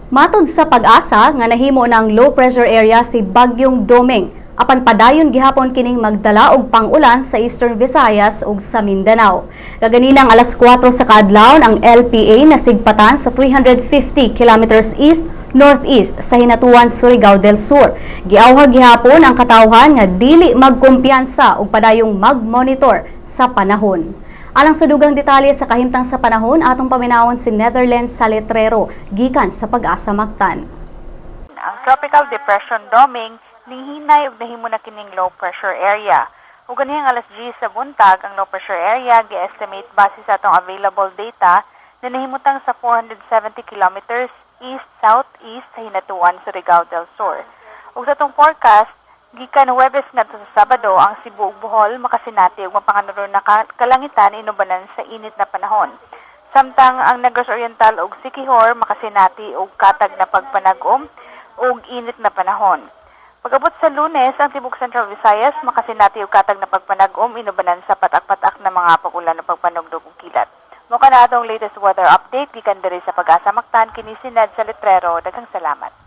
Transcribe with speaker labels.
Speaker 1: Matud sa pag-asa nga nahimo ng low pressure area si Bagyong Doming, apan padayon gihapon kining magdala og pang-ulan sa Eastern Visayas ug sa Mindanao. Kaganinang alas 4 sa kaadlawon ang LPA nasigpatan sa 350 kilometers east northeast sa hinatuan Surigao del Sur. Giawhag gihapon ang katawhan nga dili magkumpiyansa ug padayong mag-monitor sa panahon. Alang sa dugang detalye sa kahimtang sa panahon, atong paminawon si Netherlands Saletrero gikan sa Pag-asa Mactan.
Speaker 2: Ang Tropical Depression Doming nihinay ug nahimo na kining low pressure area. Ug ganihang alas 10 sa buntag ang low pressure area gi-estimate base sa atong available data na nahimutang sa 470 kilometers east-southeast sa hinatuan Surigao del Sur. Ug sa atong forecast, gikan Huwebes ngadto sa Sabado, ang Cebu ug Bohol makasinati og mapanganuron na kalangitan inubanan sa init na panahon. Samtang ang Negros Oriental ug Siquijor makasinati og katag na pagpanag-om ug init na panahon. Pag-abot sa Lunes, ang Tibok Central Visayas makasinati og katag na pagpanag-om inubanan sa patak-patak na mga pag-ulan o pagpanugdog ug kilat. Mo kana atong latest weather update gikan diri sa Pag-asa Mactan, kini si Ned Saletrero. Daghang salamat.